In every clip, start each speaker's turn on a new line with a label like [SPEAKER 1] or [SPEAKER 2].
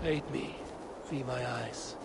[SPEAKER 1] Aid me. Free my eyes.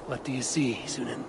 [SPEAKER 1] What do you see, Sunan?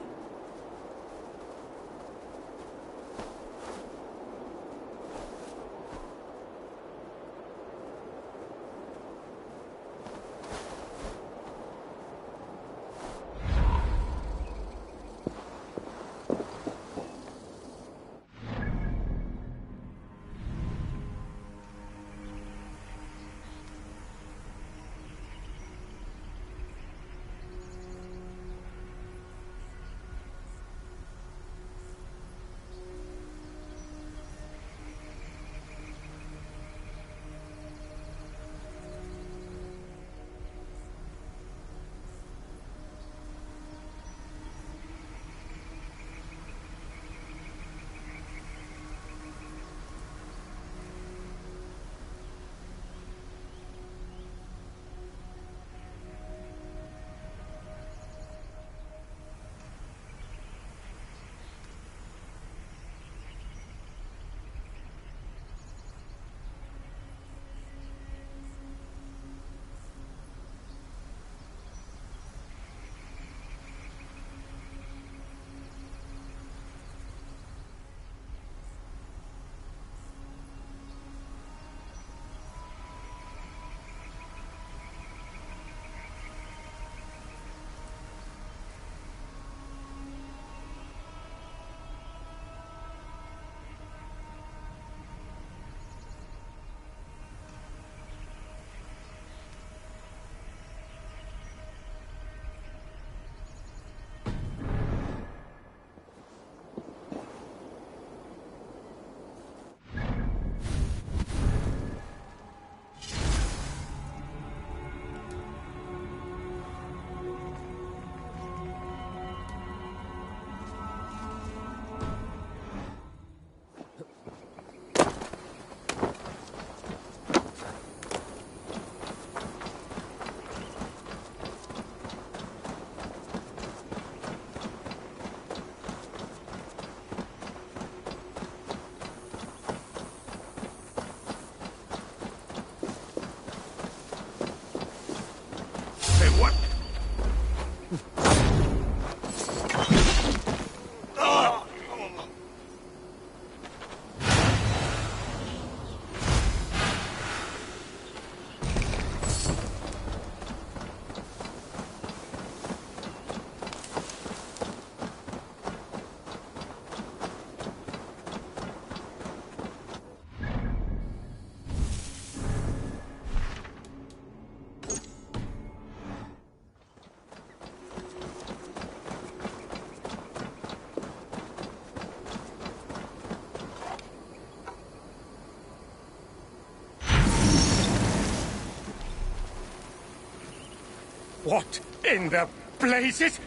[SPEAKER 2] What in the blazes?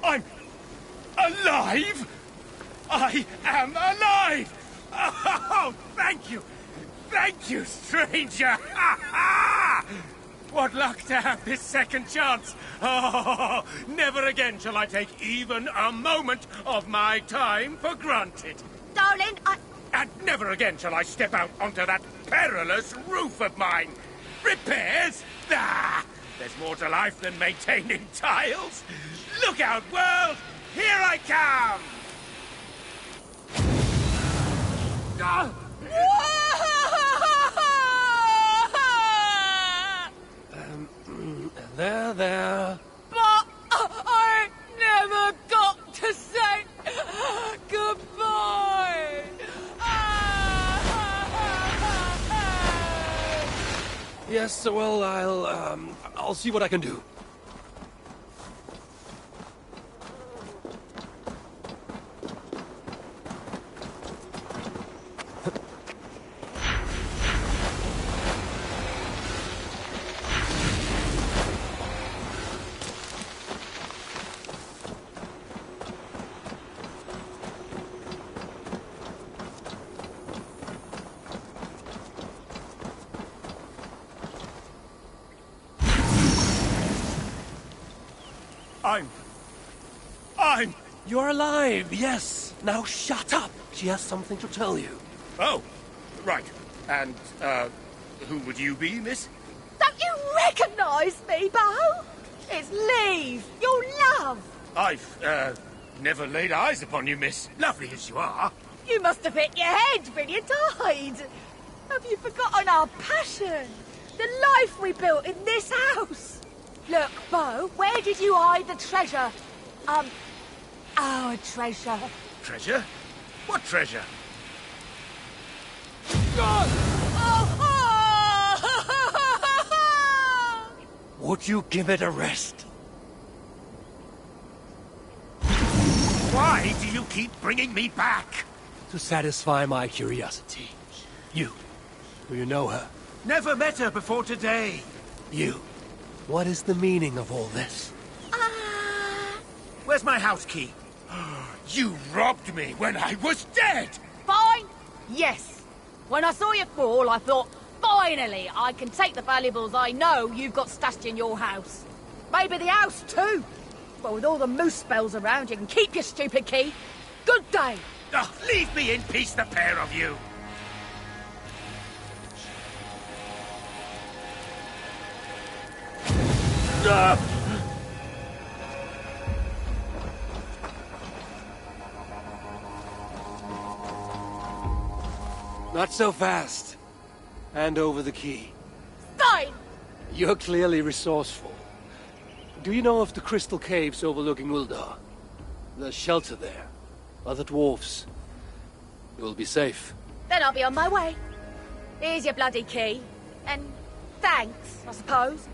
[SPEAKER 2] I'm alive! I am alive! Oh, thank you! Thank you, stranger! What luck to have this second chance! Oh, never again shall I take even a moment of my time for granted.
[SPEAKER 3] Darling,
[SPEAKER 2] And never again shall I step out onto that perilous roof of mine. Repairs? Ah! There's more to life than maintaining tiles. Look out, world! Here I come! Ah!
[SPEAKER 1] There.
[SPEAKER 3] But I never got to say goodbye.
[SPEAKER 1] Yes, well, I'll see what I can do.
[SPEAKER 2] I'm...
[SPEAKER 1] You're alive, yes. Now shut up. She has something to tell you.
[SPEAKER 2] Oh, right. And, who would you be, miss?
[SPEAKER 3] Don't you recognise me, Bo? It's Leave, your love.
[SPEAKER 2] I've, never laid eyes upon you, miss. Lovely as you are.
[SPEAKER 3] You must have hit your head when you died. Have you forgotten our passion? The life we built in this house? Look, Bo, where did you hide the treasure? Our treasure.
[SPEAKER 2] Treasure? What treasure?
[SPEAKER 1] Would you give it a rest?
[SPEAKER 2] Why do you keep bringing me back?
[SPEAKER 1] To satisfy my curiosity. You. Do you know her?
[SPEAKER 2] Never met her before today.
[SPEAKER 1] You. What is the meaning of all this?
[SPEAKER 2] Where's my house key? You robbed me when I was dead!
[SPEAKER 3] Fine? Yes. When I saw you fall, I thought, finally, I can take the valuables I know you've got stashed in your house. Maybe the house too. But with all the moose spells around, you can keep your stupid key. Good day.
[SPEAKER 2] Oh, leave me in peace, the pair of you!
[SPEAKER 1] Not so fast. Hand over the key.
[SPEAKER 3] Fine.
[SPEAKER 1] You're clearly resourceful. Do you know of the crystal caves overlooking Uldar? There's shelter there. Other dwarfs. You'll be safe.
[SPEAKER 3] Then I'll be on my way. Here's your bloody key. And thanks, I suppose.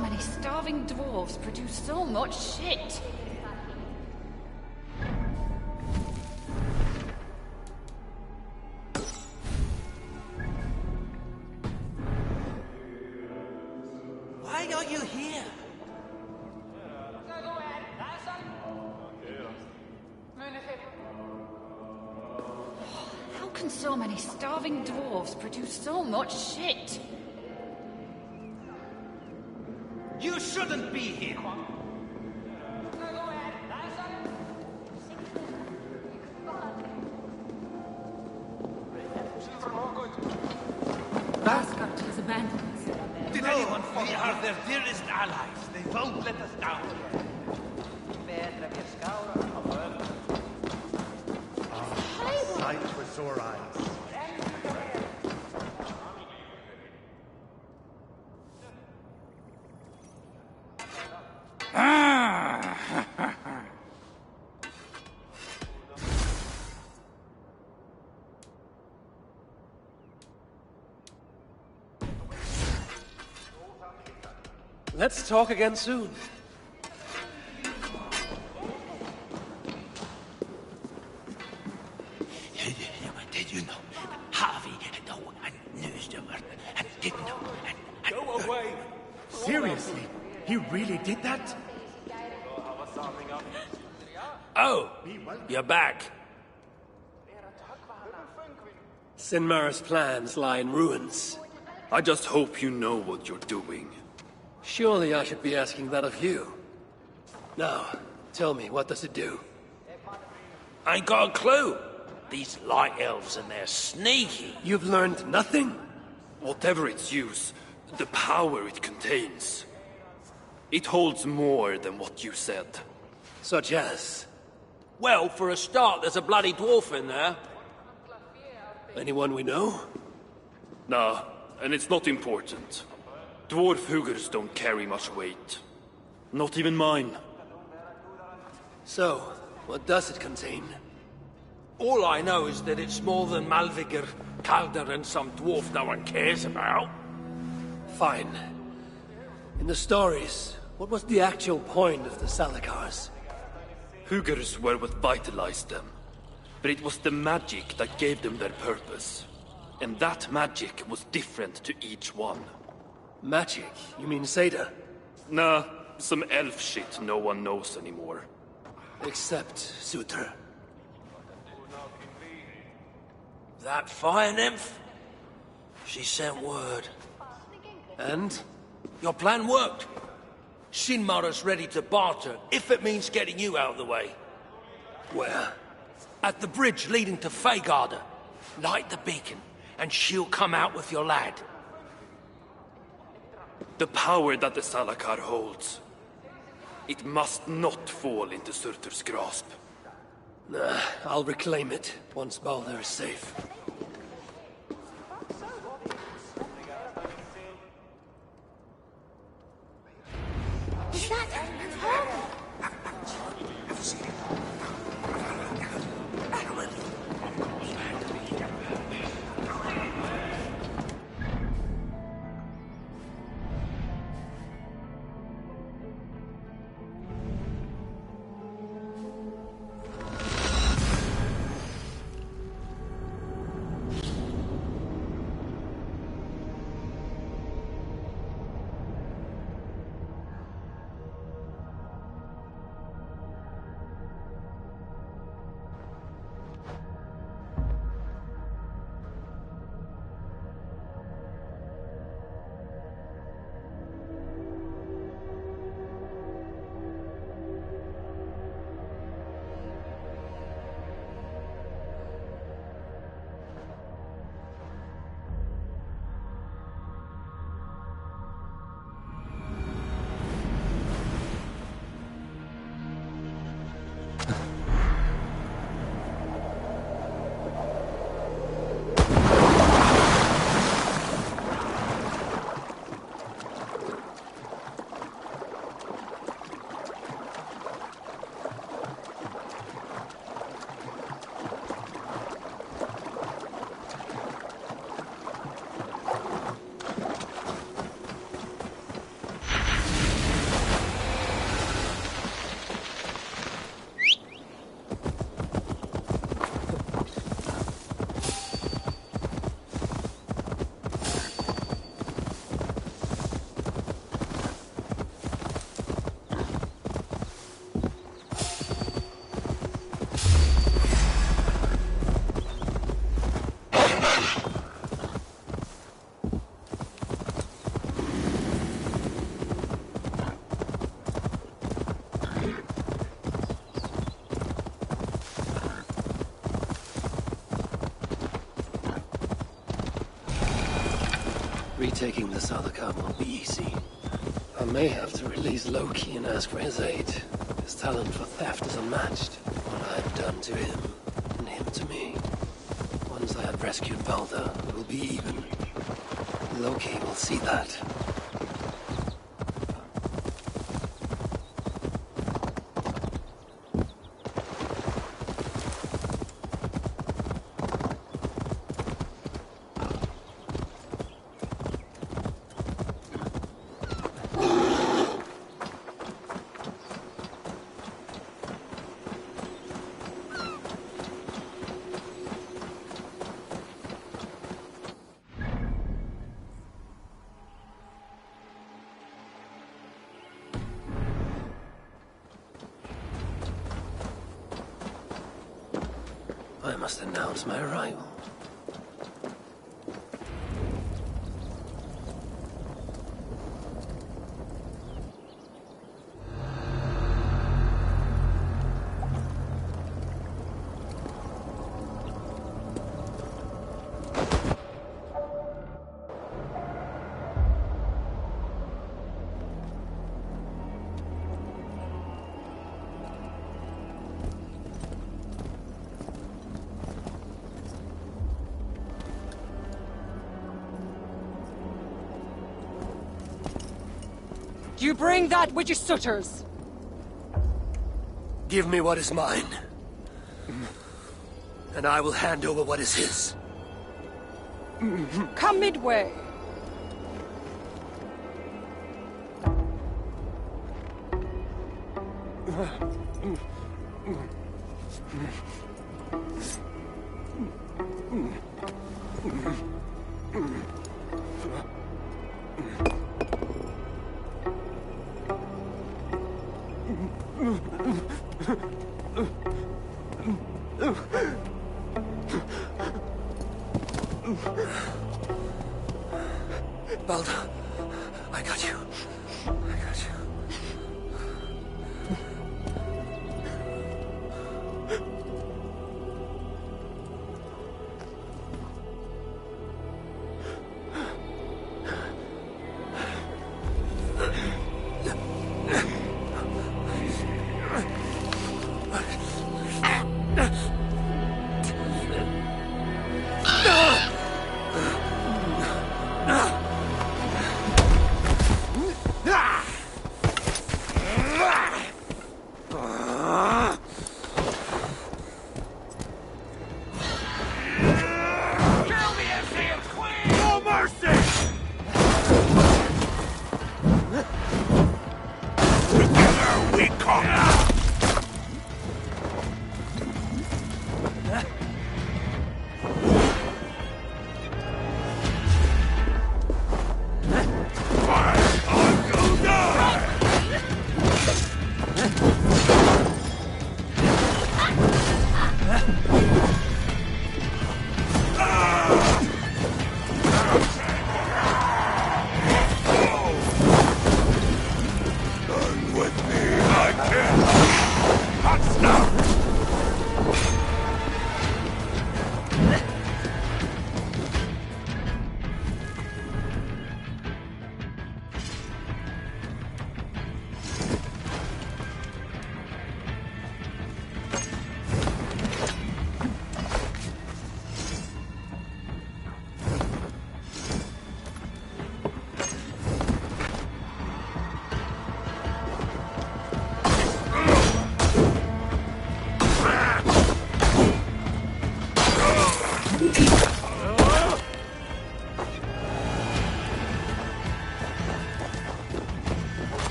[SPEAKER 3] many starving dwarves produce so much shit?
[SPEAKER 2] Why are you here?
[SPEAKER 3] How can so many starving dwarves produce so much shit?
[SPEAKER 2] You shouldn't be here.
[SPEAKER 3] Asgard has abandoned us.
[SPEAKER 2] Did anyone follow? We are their dearest allies. They won't let us down.
[SPEAKER 4] Sight for sore eyes.
[SPEAKER 1] Let's talk again soon.
[SPEAKER 2] Did you know? Harvey, no, and news and didn't know. Go away!
[SPEAKER 4] Seriously? He really did that?
[SPEAKER 2] Oh, you're back.
[SPEAKER 1] Sinmar's plans lie in ruins.
[SPEAKER 5] I just hope you know what you're doing.
[SPEAKER 1] Surely I should be asking that of you. Now, tell me, what does it do?
[SPEAKER 2] I ain't got a clue. These light elves and they're sneaky.
[SPEAKER 1] You've learned nothing?
[SPEAKER 5] Whatever its use, the power it contains, it holds more than what you said.
[SPEAKER 1] Such as?
[SPEAKER 2] Well, for a start, there's a bloody dwarf in there.
[SPEAKER 1] Anyone we know?
[SPEAKER 5] Nah, and it's not important. Dwarf Hugers don't carry much weight. Not even mine.
[SPEAKER 1] So, what does it contain?
[SPEAKER 2] All I know is that it's more than Malvigar, Calder, and some dwarf no one cares about.
[SPEAKER 1] Fine. In the stories, what was the actual point of the Salakars?
[SPEAKER 5] Hugers were what vitalized them. But it was the magic that gave them their purpose. And that magic was different to each one.
[SPEAKER 1] Magic? You mean Seda?
[SPEAKER 5] Nah, some elf shit no one knows anymore.
[SPEAKER 1] Except Sutra.
[SPEAKER 2] That fire nymph? She sent word.
[SPEAKER 1] And?
[SPEAKER 2] Your plan worked. Sinmar's ready to barter, if it means getting you out of the way.
[SPEAKER 1] Where?
[SPEAKER 2] At the bridge leading to Feygarda. Light the beacon, and she'll come out with your lad.
[SPEAKER 5] The power that the Salakar holds, it must not fall into Surtur's grasp.
[SPEAKER 1] Nah, I'll reclaim it once Baldur is safe.
[SPEAKER 3] Is that horrible?
[SPEAKER 1] taking the Salakam won't be easy. I may have to release Loki and ask for his aid. His talent for theft is unmatched. What I've done to him, and him to me. Once I have rescued Valda, we'll be even. Loki will see that. I must announce my arrival.
[SPEAKER 6] Do you bring that which is Sutter's?
[SPEAKER 1] Give me what is mine, and I will hand over what is his.
[SPEAKER 6] Come midway.
[SPEAKER 1] Balda, I got you. I got you.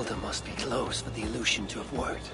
[SPEAKER 1] Balder must be close for the illusion to have worked.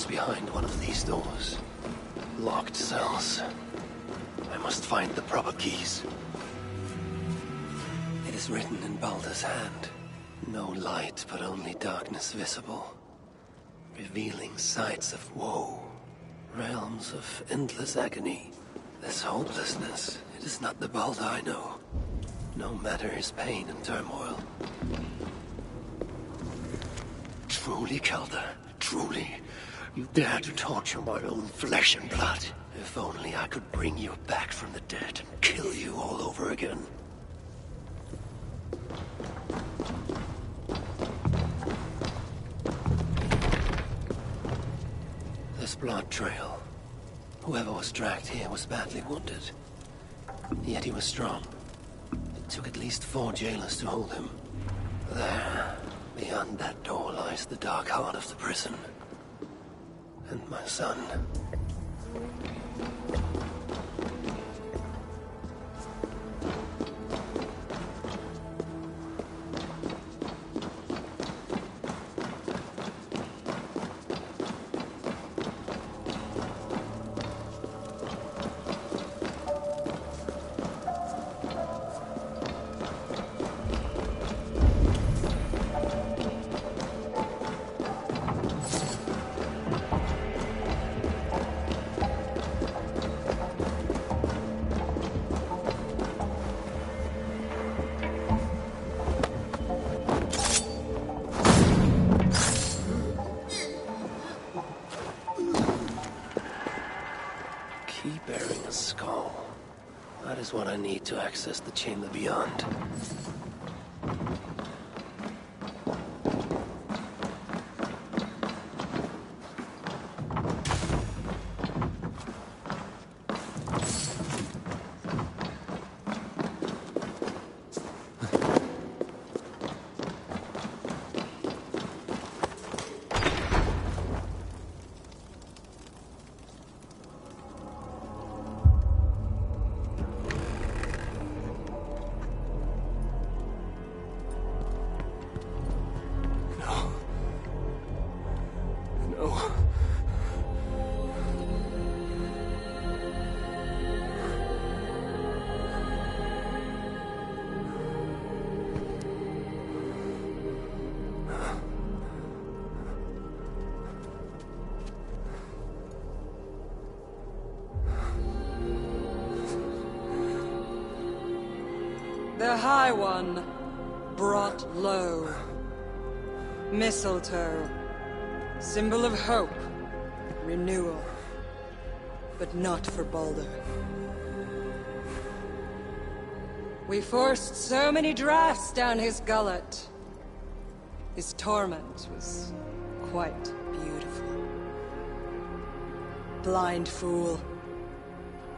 [SPEAKER 1] Behind one of these doors. Locked cells. I must find the proper keys. It is written in Balder's hand. No light, but only darkness visible. Revealing sights of woe. Realms of endless agony. This hopelessness, it is not the Balder I know. No matter his pain and turmoil. Truly, Calder, truly. You dare to torture my own flesh and blood. If only I could bring you back from the dead and kill you all over again. This blood trail. Whoever was dragged here was badly wounded. Yet he was strong. It took at least 4 jailers to hold him. There, beyond that door, lies the dark heart of the prison. And my son. What I need to access the chamber beyond.
[SPEAKER 6] The High One, brought low. Mistletoe, symbol of hope, renewal. But not for Balder. We forced so many drafts down his gullet. His torment was quite beautiful. Blind fool.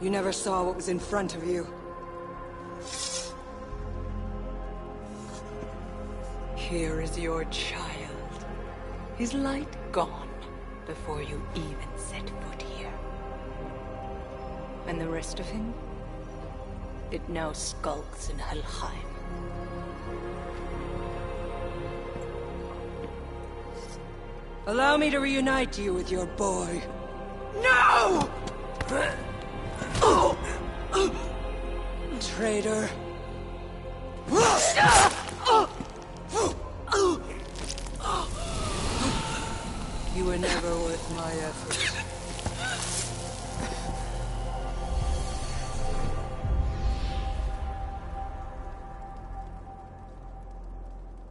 [SPEAKER 6] You never saw what was in front of you.
[SPEAKER 7] Here is your child. His light gone before you even set foot here. And the rest of him? It now skulks in Helheim.
[SPEAKER 6] Allow me to reunite you with your boy.
[SPEAKER 7] No!
[SPEAKER 6] Traitor. You were never worth my effort.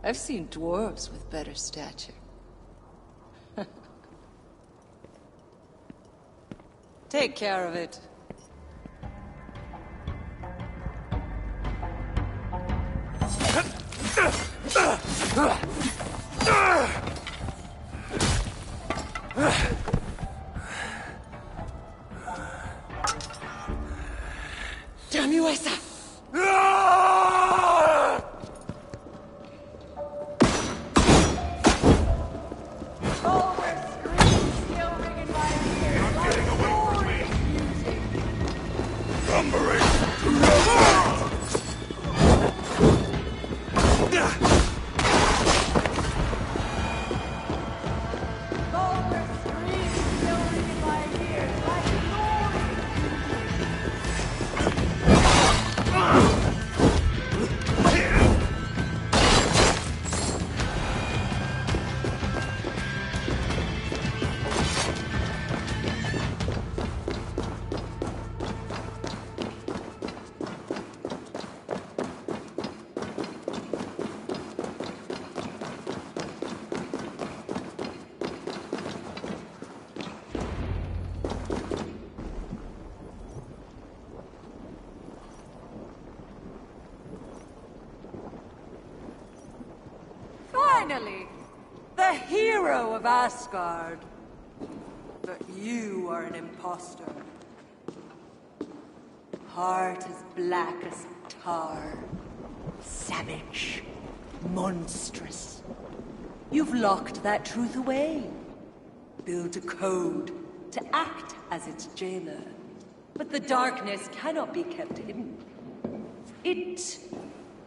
[SPEAKER 7] I've seen dwarves with better stature.
[SPEAKER 6] Take care of it.
[SPEAKER 7] Damn you, Asa!
[SPEAKER 6] Finally! The hero of Asgard. But you are an imposter. Heart as black as tar. Savage. Monstrous. You've locked that truth away. Built a code to act as its jailer. But the darkness cannot be kept hidden. It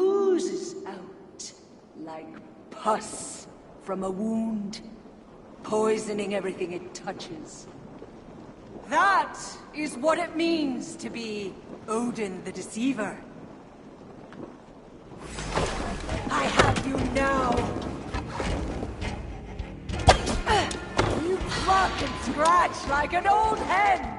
[SPEAKER 6] oozes out like pus from a wound, poisoning everything it touches. That is what it means to be Odin the Deceiver. I have you now. You cluck and scratch like an old hen.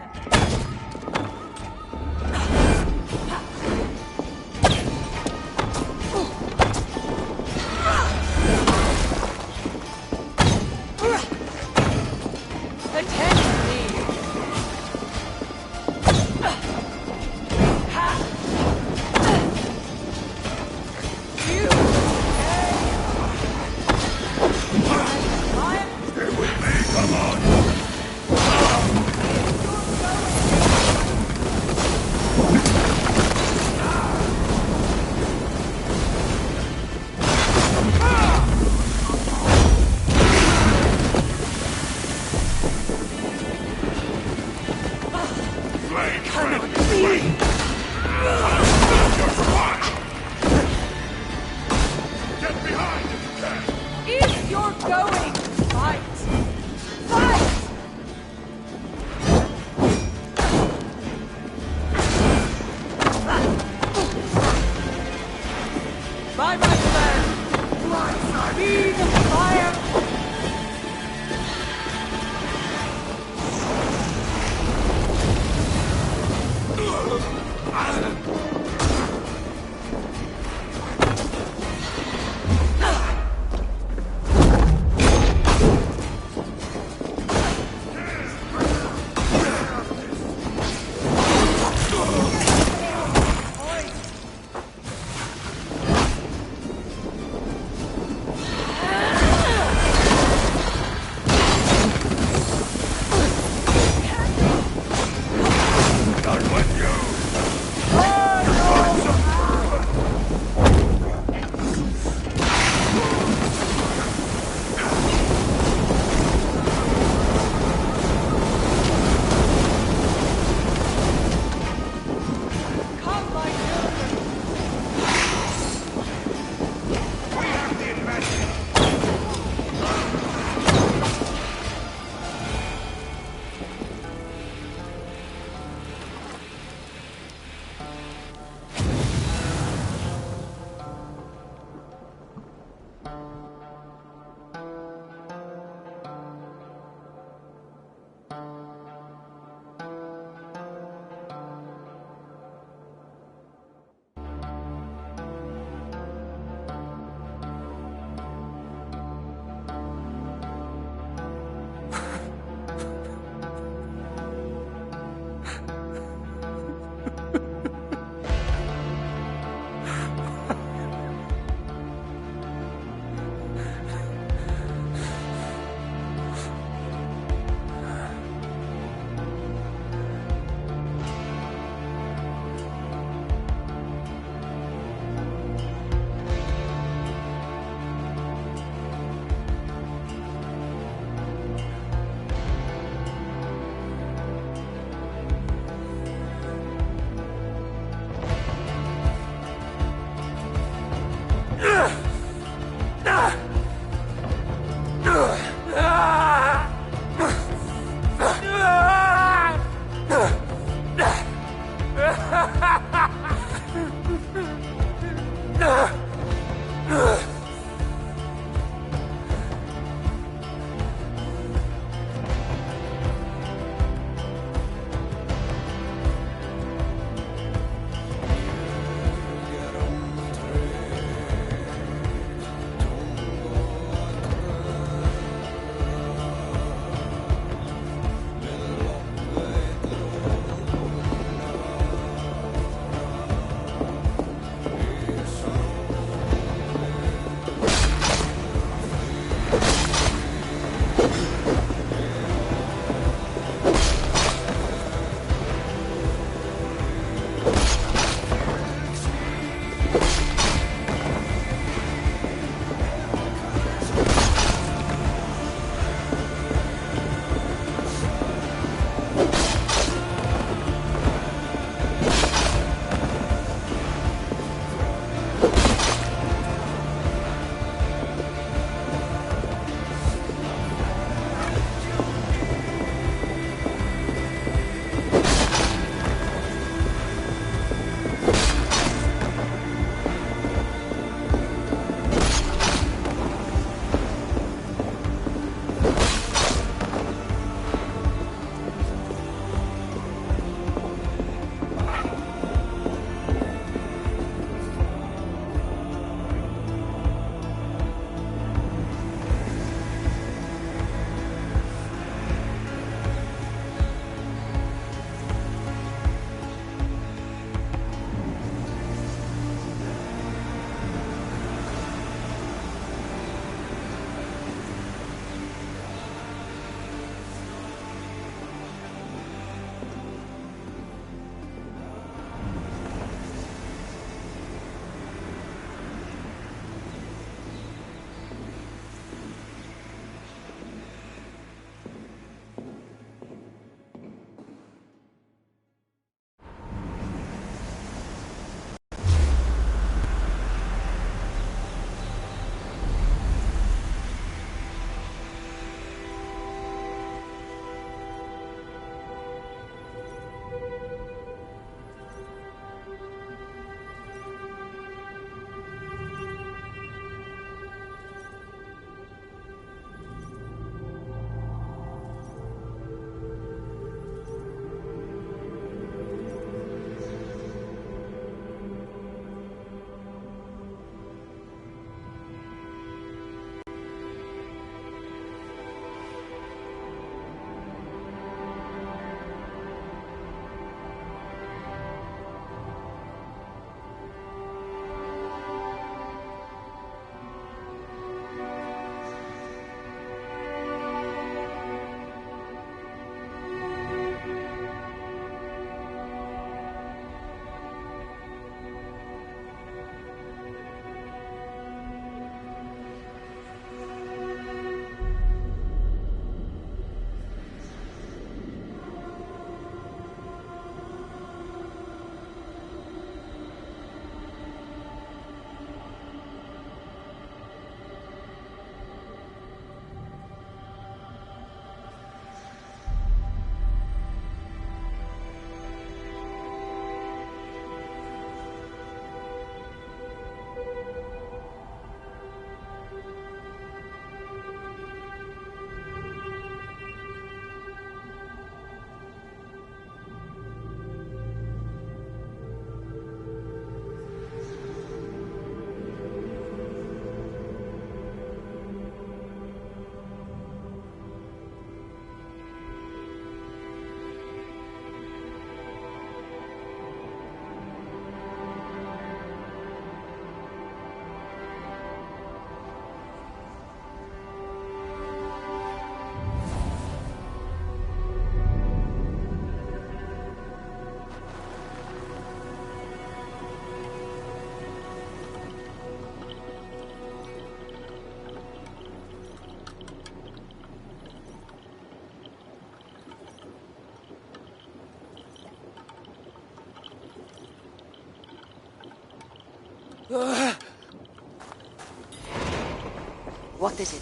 [SPEAKER 3] What is it?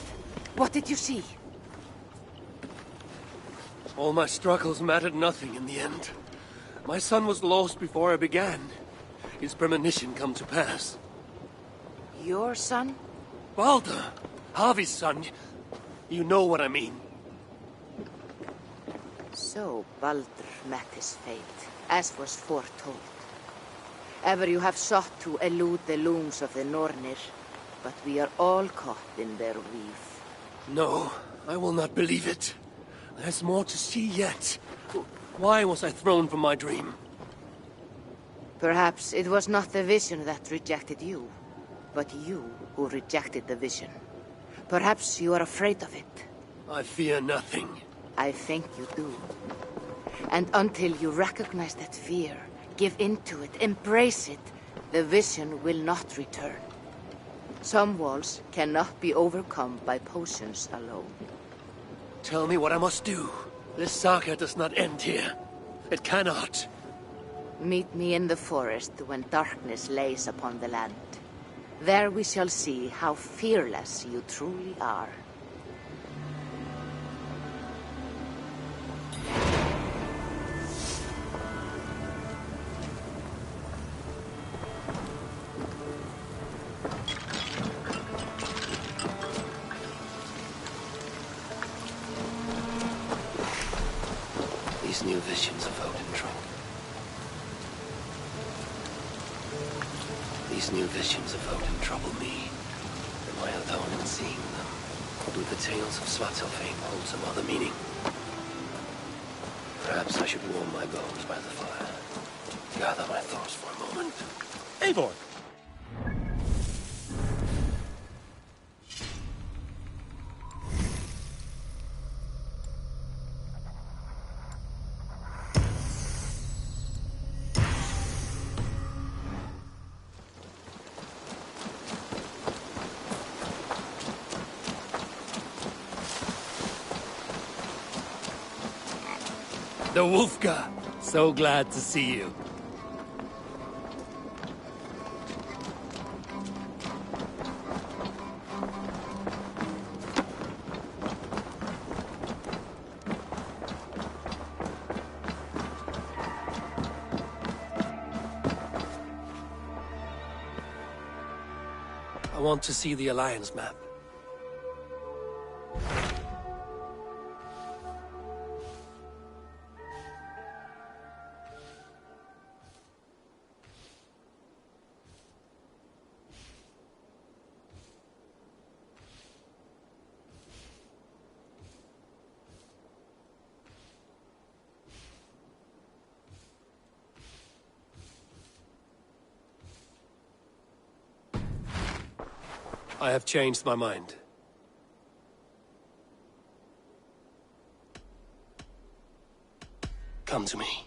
[SPEAKER 3] What did you see?
[SPEAKER 1] All my struggles mattered nothing in the end. My son was lost before I began. His premonition come to pass.
[SPEAKER 3] Your son?
[SPEAKER 1] Baldur! Harvey's son. You know what I mean.
[SPEAKER 3] So Baldur met his fate, as was foretold. Ever you have sought to elude the looms of the Nornir, but we are all caught in their weave.
[SPEAKER 1] No, I will not believe it. There's more to see yet. Why was I thrown from my dream?
[SPEAKER 3] Perhaps it was not the vision that rejected you, but you who rejected the vision. Perhaps you are afraid of it.
[SPEAKER 1] I fear nothing.
[SPEAKER 3] I think you do. And until you recognize that fear, give in to it, embrace it, the vision will not return. Some walls cannot be overcome by potions alone.
[SPEAKER 1] Tell me what I must do. This saga does not end here. It cannot.
[SPEAKER 3] Meet me in the forest when darkness lays upon the land. There we shall see how fearless you truly are.
[SPEAKER 1] These new visions of Odin trouble. These new visions of Odin trouble me. Am I alone in seeing them? Or do the tales of Svartalfheim hold some other meaning? Perhaps I should warm my bones by the fire. Gather my thoughts for a moment.
[SPEAKER 2] Eivor!
[SPEAKER 1] The Wolfga! So glad to see you. I want to see the Alliance map. I have changed my mind. Come to me.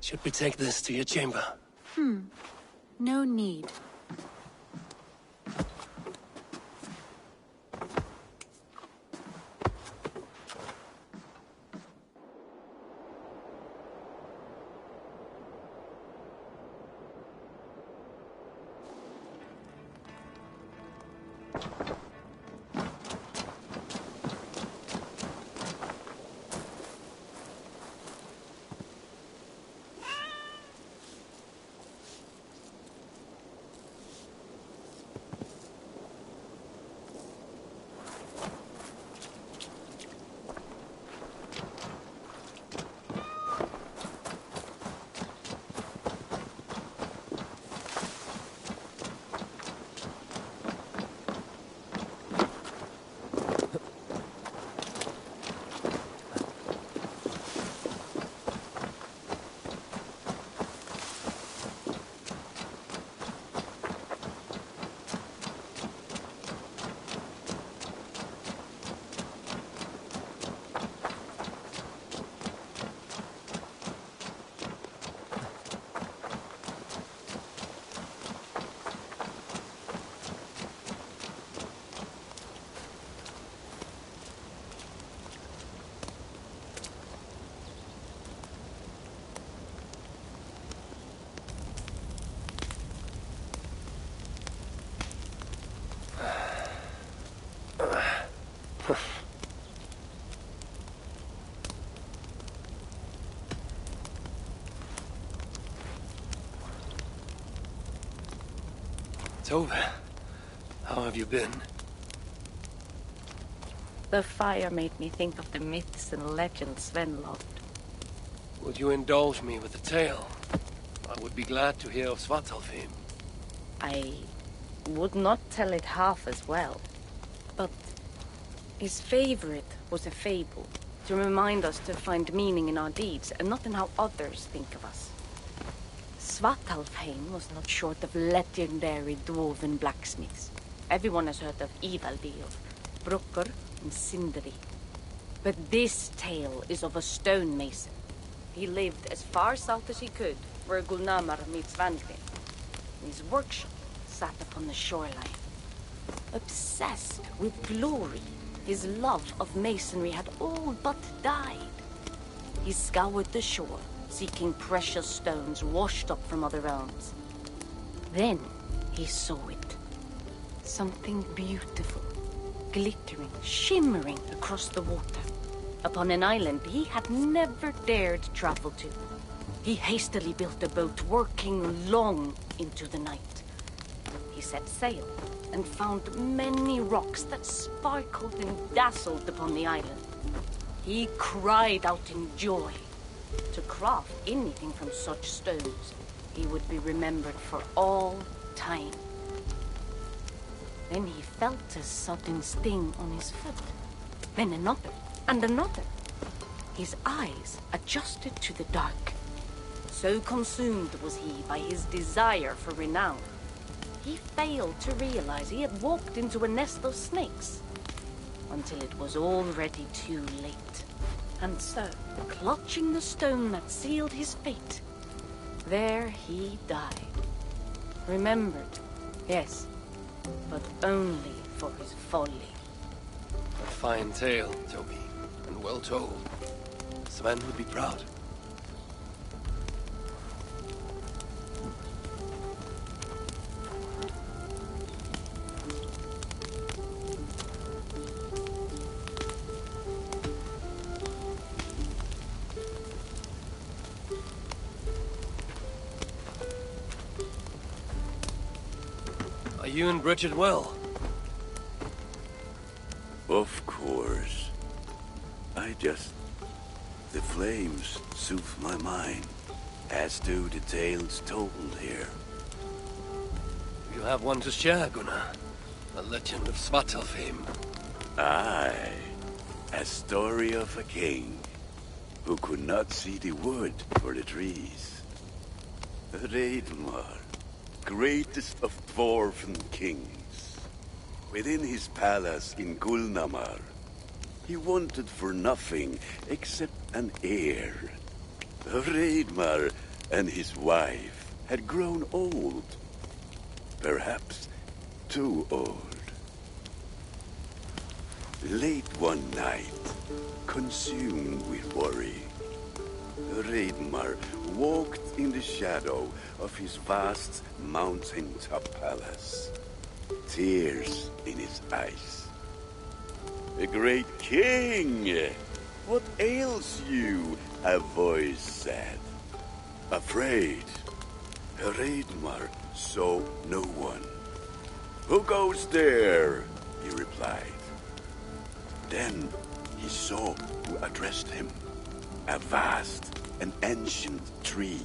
[SPEAKER 1] Should we take this to your chamber?
[SPEAKER 8] No need.
[SPEAKER 1] Tove, how have you been?
[SPEAKER 9] The fire made me think of the myths and legends Sven loved.
[SPEAKER 1] Would you indulge me with a tale? I would be glad to hear of Svartalfheim.
[SPEAKER 9] I would not tell it half as well, but his favorite was a fable, to remind us to find meaning in our deeds and not in how others think of us. Svartalfheim was not short of legendary dwarven blacksmiths. Everyone has heard of Ivaldi, of Brokkr, and Sindri. But this tale is of a stonemason. He lived as far south as he could, where Gulnamar meets Svanfinn. His workshop sat upon the shoreline. Obsessed with glory, his love of masonry had all but died. He scoured the shore, seeking precious stones washed up from other realms. Then he saw it. Something beautiful, glittering, shimmering across the water, upon an island he had never dared travel to. He hastily built a boat, working long into the night. He set sail and found many rocks that sparkled and dazzled upon the island. He cried out in joy. To craft anything from such stones, he would be remembered for all time. Then he felt a sudden sting on his foot. Then another, and another. His eyes adjusted to the dark. So consumed was he by his desire for renown, he failed to realize he had walked into a nest of snakes, until it was already too late. And so, clutching the stone that sealed his fate, there he died. Remembered, yes, but only for his folly.
[SPEAKER 1] A fine tale, Toby, and well told. Sven would be proud. Are you and Bridget well?
[SPEAKER 10] Of course. The flames soothe my mind, as do the tales told here.
[SPEAKER 1] You have one to share, Gunnar. The legend of Svartalfheim.
[SPEAKER 10] Aye, a story of a king who could not see the wood for the trees. Raidmar, greatest of dwarven kings. Within his palace in Gulnamar, he wanted for nothing except an heir. Raidmar and his wife had grown old. Perhaps too old. Late one night, consumed with worry, Raidmar walked in the shadow of his vast mountain-top palace, tears in his eyes. "A great king! What ails you?" a voice said. Afraid, Raidmar saw no one. "Who goes there?" he replied. Then he saw who addressed him. A vast and ancient tree,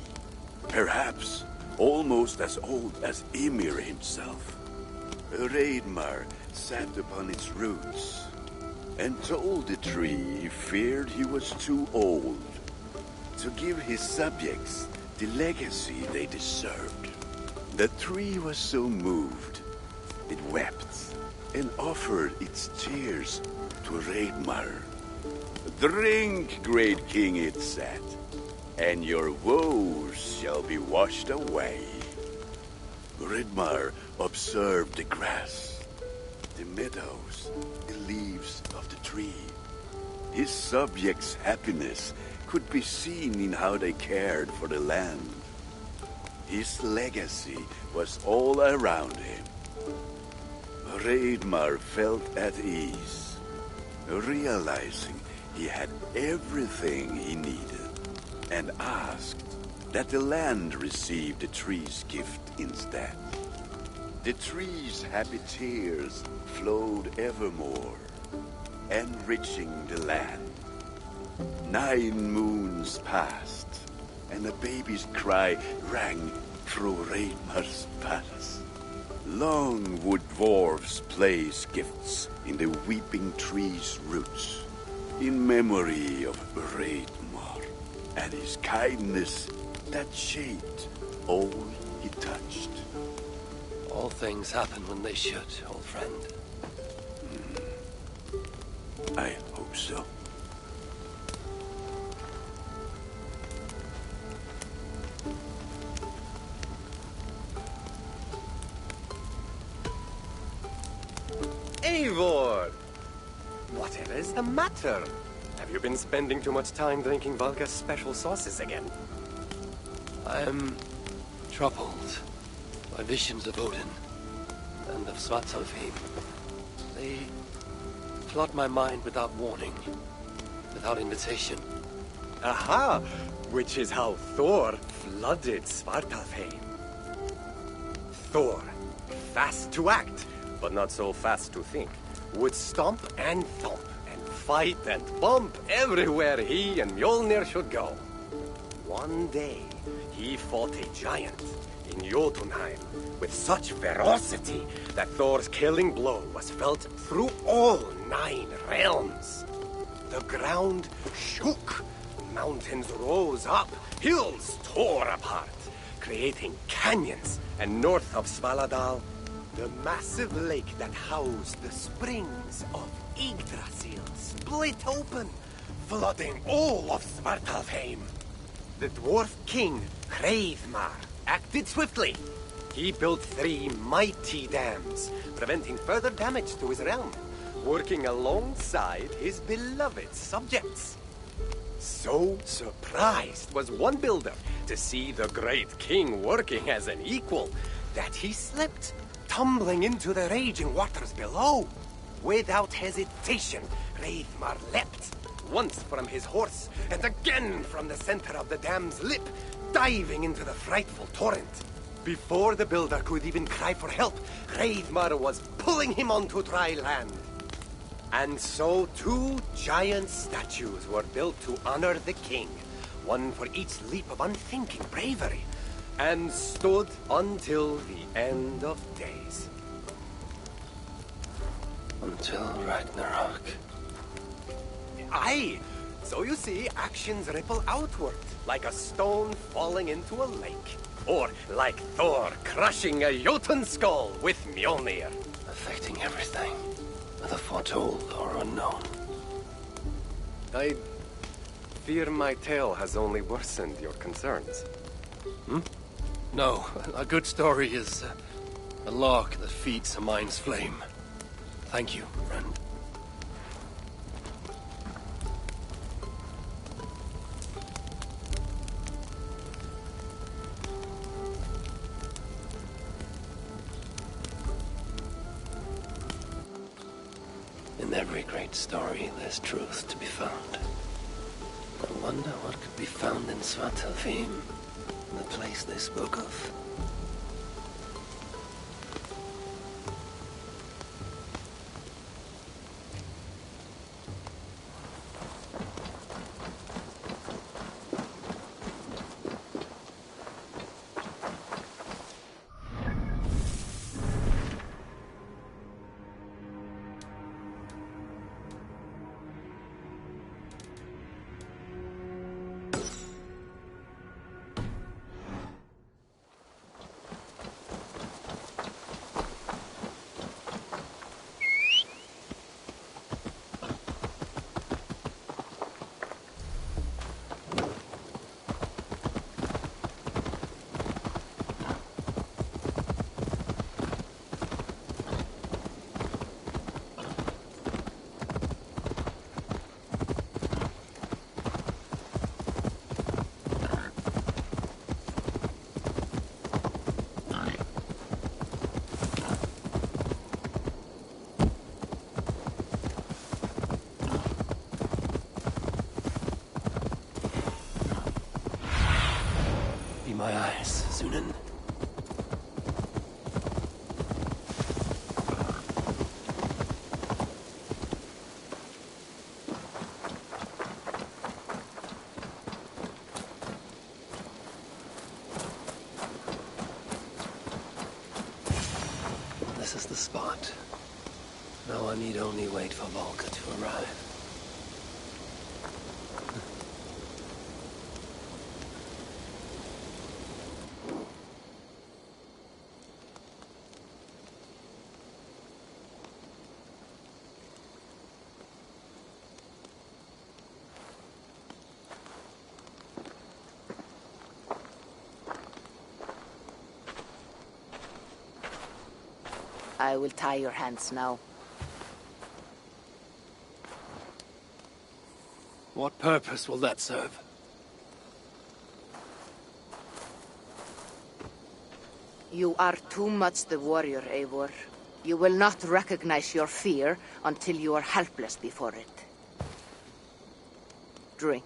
[SPEAKER 10] perhaps almost as old as Ymir himself. Raidmar sat upon its roots and told the tree he feared he was too old to give his subjects the legacy they deserved. The tree was so moved, it wept and offered its tears to Raidmar. "Drink, great king," it said, "and your woes shall be washed away." Raidmar observed the grass, the meadows, the leaves of the tree. His subjects' happiness could be seen in how they cared for the land. His legacy was all around him. Raidmar felt at ease, realizing he had everything he needed, and asked that the land receive the tree's gift instead. The trees' happy tears flowed evermore, enriching the land. 9 moons passed, and a baby's cry rang through Reidmar's palace. Long would dwarves place gifts in the weeping tree's roots, in memory of Reidmar and his kindness that shaped all he touched.
[SPEAKER 1] All things happen when they should, old friend.
[SPEAKER 10] I hope so.
[SPEAKER 11] Eivor! Whatever is the matter? Have you been spending too much time drinking Valka's special sauces again?
[SPEAKER 1] I am troubled by visions of Odin and of Svartalfheim. They flood my mind without warning, without invitation.
[SPEAKER 11] Aha! Which is how Thor flooded Svartalfheim. Thor, fast to act, but not so fast to think, would stomp and thump and fight and bump everywhere he and Mjolnir should go. One day, he fought a giant in Jotunheim with such ferocity that Thor's killing blow was felt through all 9 realms. The ground shook, mountains rose up, hills tore apart, creating canyons, and north of Svaladal, the massive lake that housed the springs of Yggdrasil split open, flooding all of Svartalfheim. The dwarf king, Hreidmar, acted swiftly. He built 3 mighty dams, preventing further damage to his realm, working alongside his beloved subjects. So surprised was one builder to see the great king working as an equal that he slipped, tumbling into the raging waters below. Without hesitation, Hreidmar leapt, once from his horse, and again from the center of the dam's lip, diving into the frightful torrent. Before the builder could even cry for help, Hreidmar was pulling him onto dry land. And so 2 giant statues were built to honor the king, one for each leap of unthinking bravery, and stood until the end of days.
[SPEAKER 1] Until Ragnarök.
[SPEAKER 11] Aye! So you see, actions ripple outward, like a stone falling into a lake. Or like Thor crushing a Jotun skull with Mjolnir.
[SPEAKER 1] Affecting everything, whether foretold or unknown.
[SPEAKER 11] I fear my tale has only worsened your concerns.
[SPEAKER 1] No, a good story is a log that feeds a mind's flame. Thank you, friend. In every great story, there's truth to be found. I wonder what could be found in Svartalfheim, the place they spoke of. My eyes, Sunan. This is the spot. Now I need only wait for Volker to arrive.
[SPEAKER 9] I will tie your hands now.
[SPEAKER 1] What purpose will that serve?
[SPEAKER 9] You are too much the warrior, Eivor. You will not recognize your fear until you are helpless before it. Drink.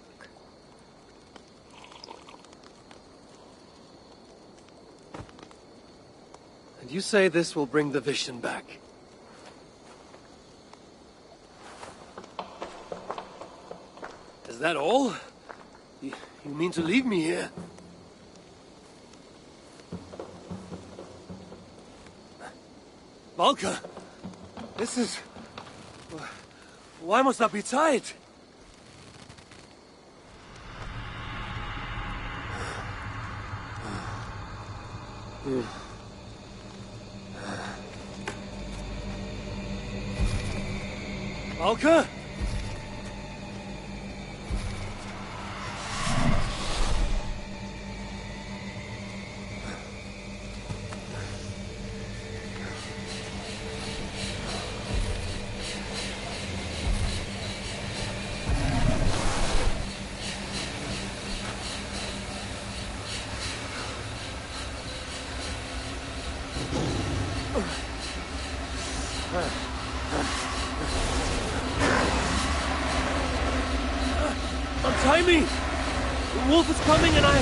[SPEAKER 1] And you say this will bring the vision back? Is that all? You mean to leave me here? Volker! This is... Why must I be tied? Volker? Untie me! The wolf is coming and I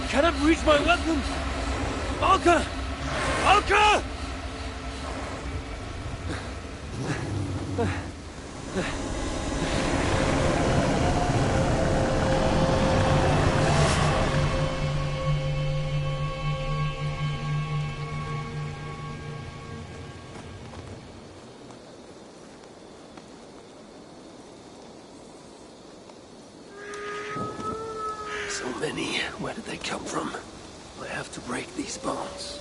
[SPEAKER 1] cannot reach my weapon! Volker! Volker! So many. Where did they come from? I have to break these bonds.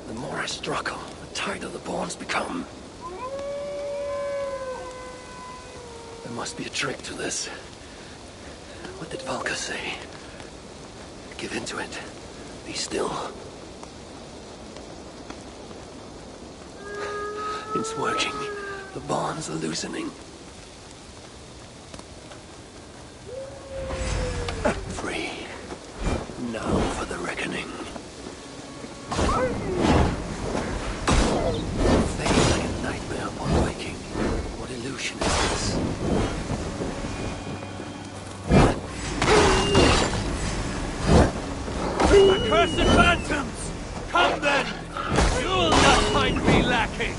[SPEAKER 1] The more I struggle, the tighter the bonds become. There must be a trick to this. What did Volker say? Give in to it. Be still. It's working. The bonds are loosening. Free. Now for the reckoning. Fades like a nightmare upon Viking. What illusion is this?
[SPEAKER 2] Accursed phantoms! Come then! You'll not find me lacking!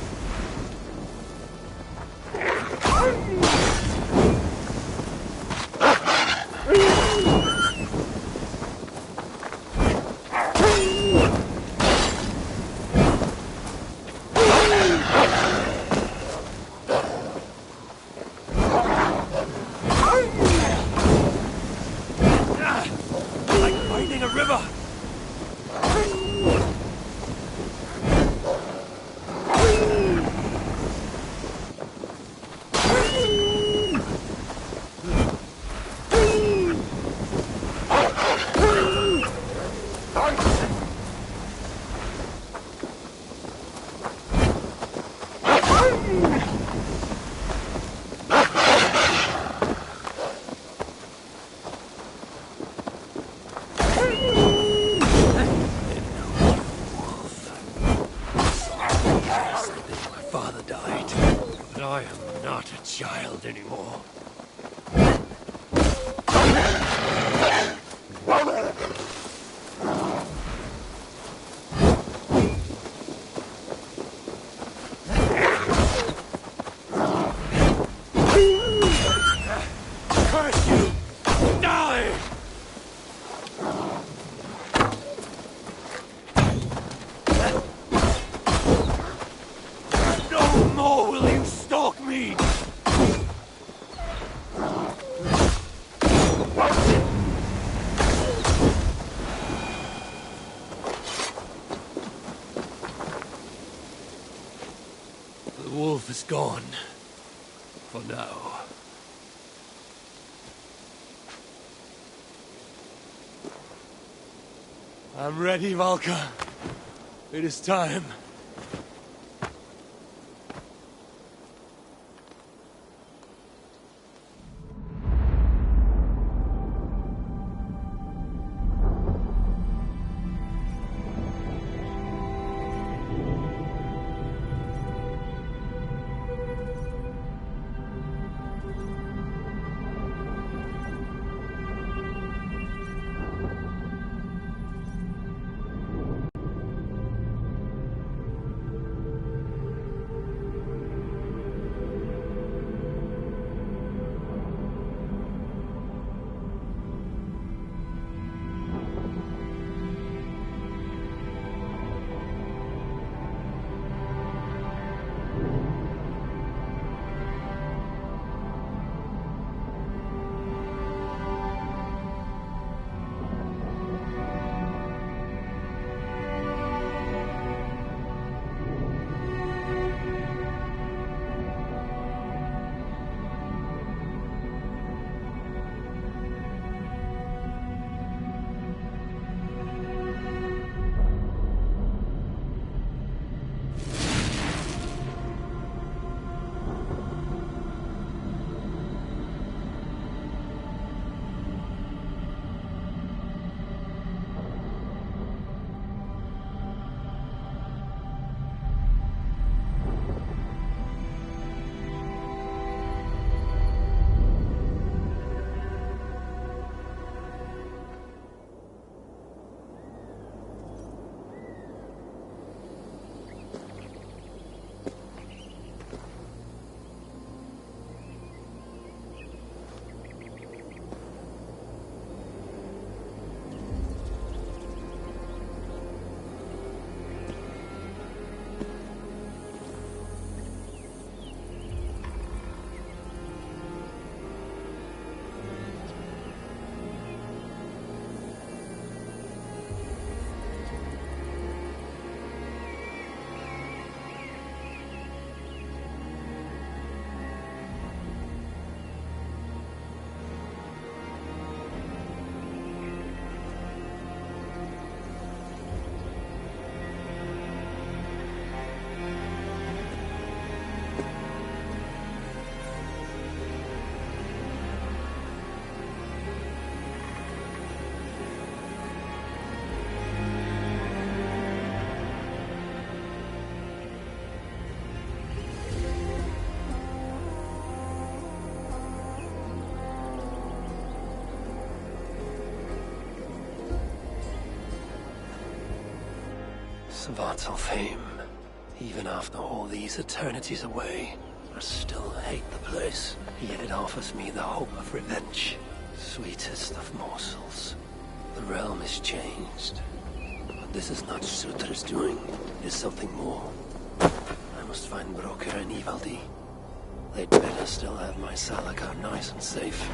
[SPEAKER 2] Like finding a river! I am not a child anymore. Curse you! Die!
[SPEAKER 1] wolf is gone. For now. I'm ready, Valka. It is time. Svartalfheim, even after all these eternities away, I still hate the place. Yet it offers me the hope of revenge. Sweetest of morsels. The realm is changed. But this is not Sutra's doing. It is something more. I must find Broker and Ivaldi. They'd better still have my Salakar nice and safe.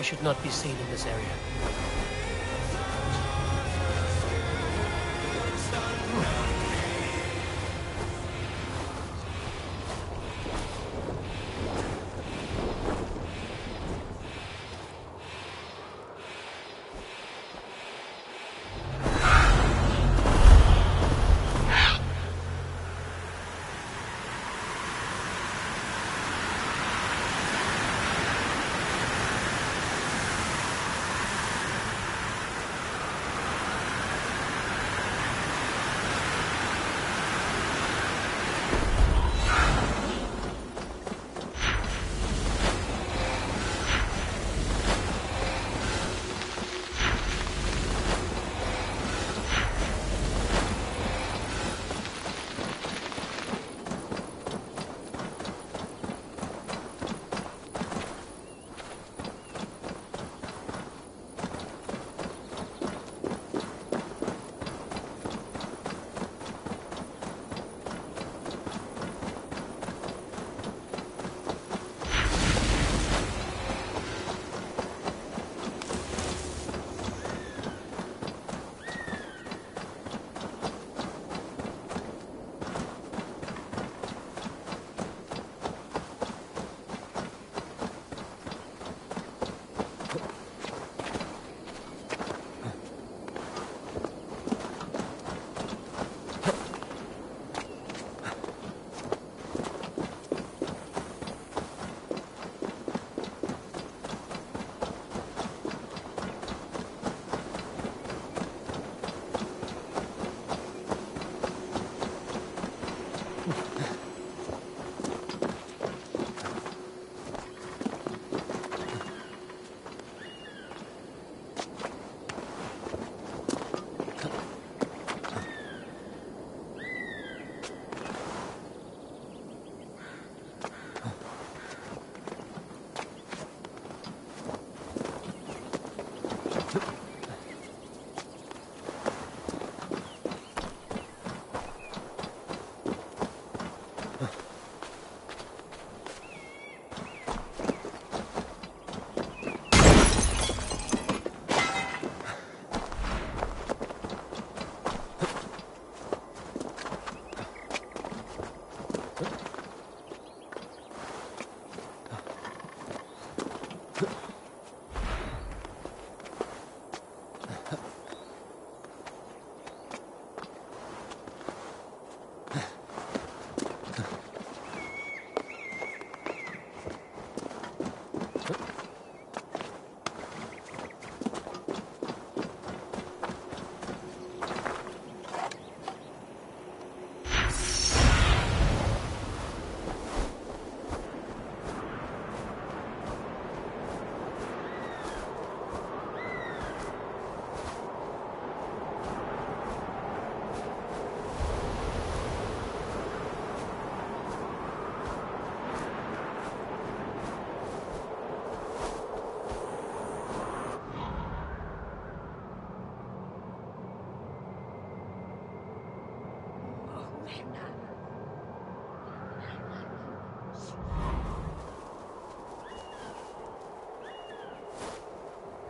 [SPEAKER 1] I should not be seen in this area.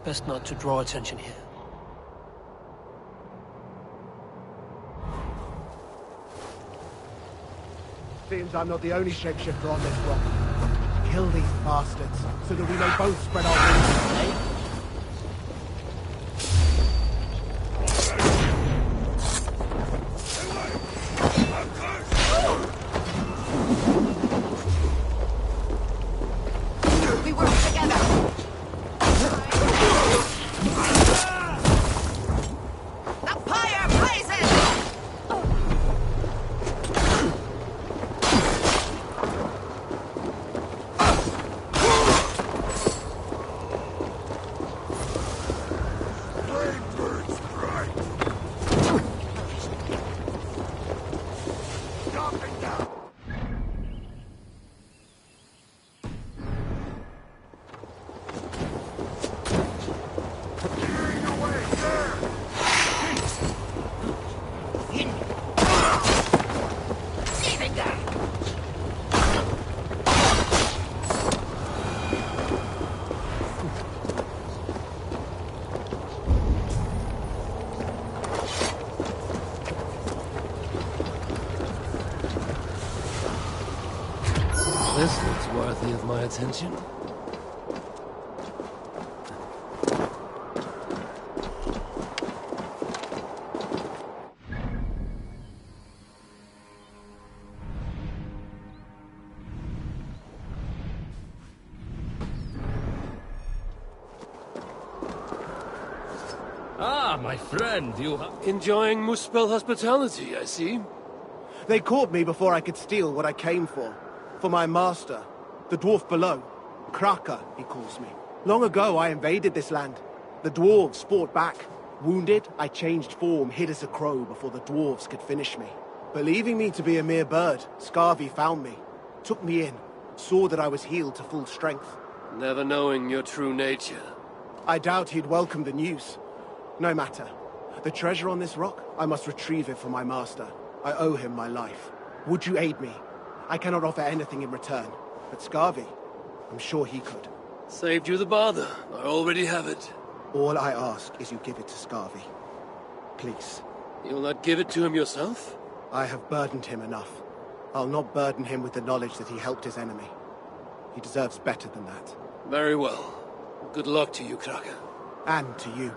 [SPEAKER 1] Best not to draw attention here.
[SPEAKER 12] Seems I'm not the only shapeshifter on this rock. Kill these bastards, so that we may both spread our wings.
[SPEAKER 1] This looks worthy of my attention.
[SPEAKER 13] Ah, my friend, you...
[SPEAKER 1] Enjoying Muspel hospitality, I see.
[SPEAKER 12] They caught me before I could steal what I came for. For my master, the dwarf below. Kraka, he calls me. Long ago, I invaded this land. The dwarves fought back. Wounded, I changed form, hid as a crow before the dwarves could finish me. Believing me to be a mere bird, Skarvi found me, took me in, saw that I was healed to full strength.
[SPEAKER 1] Never knowing your true nature.
[SPEAKER 12] I doubt he'd welcome the news. No matter. The treasure on this rock, I must retrieve it for my master. I owe him my life. Would you aid me? I cannot offer anything in return, but Skarvi, I'm sure he could.
[SPEAKER 1] Saved you the bother. I already have it.
[SPEAKER 12] All I ask is you give it to Skarvi. Please.
[SPEAKER 1] You'll not give it to him yourself?
[SPEAKER 12] I have burdened him enough. I'll not burden him with the knowledge that he helped his enemy. He deserves better than that.
[SPEAKER 1] Very well. Good luck to you, Kraka.
[SPEAKER 12] And to you.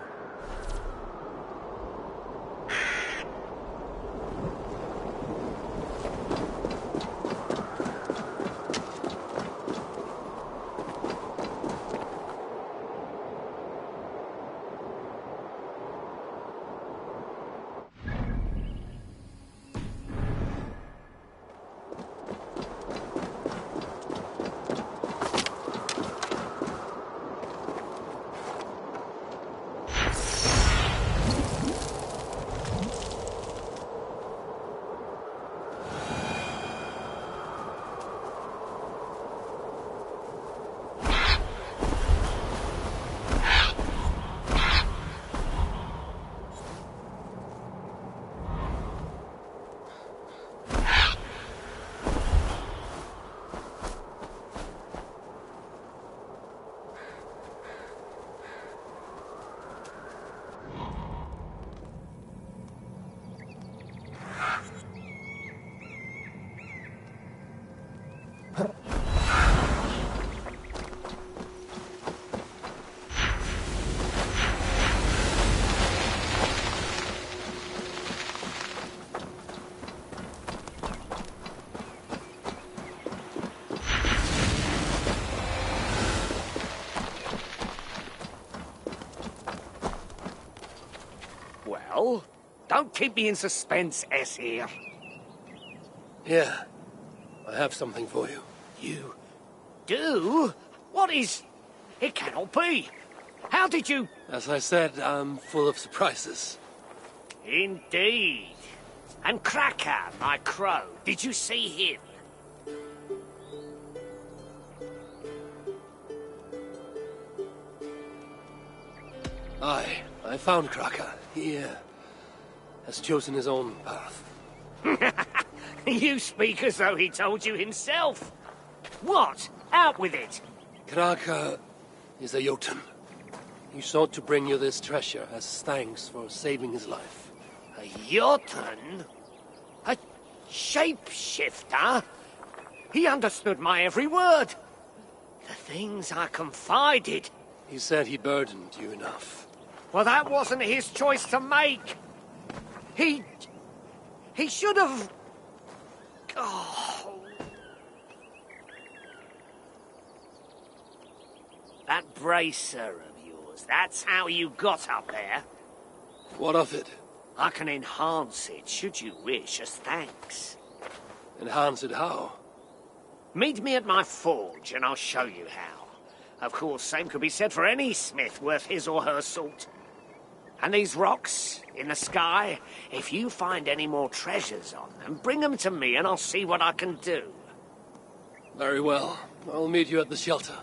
[SPEAKER 2] Well, don't keep me in suspense, Aesir.
[SPEAKER 1] Yeah, I have something for you.
[SPEAKER 2] You do? What is... It cannot be. How did you...
[SPEAKER 1] As I said, I'm full of surprises.
[SPEAKER 2] Indeed. And Kraka, my crow, did you see him?
[SPEAKER 1] I found Kraka. He has chosen his own path.
[SPEAKER 2] You speak as though he told you himself. What? Out with it.
[SPEAKER 1] Kraka is a Jotun. He sought to bring you this treasure as thanks for saving his life.
[SPEAKER 2] A Jotun? A shapeshifter? He understood my every word. The things I confided.
[SPEAKER 1] He said he burdened you enough.
[SPEAKER 2] Well, that wasn't his choice to make. He should have... Oh. That bracer of yours, that's how you got up there.
[SPEAKER 1] What of it?
[SPEAKER 2] I can enhance it, should you wish, as thanks.
[SPEAKER 1] Enhance it how?
[SPEAKER 2] Meet me at my forge, and I'll show you how. Of course, same could be said for any smith worth his or her salt. And these rocks in the sky, if you find any more treasures on them, bring them to me and I'll see what I can do.
[SPEAKER 1] Very well. I'll meet you at the shelter.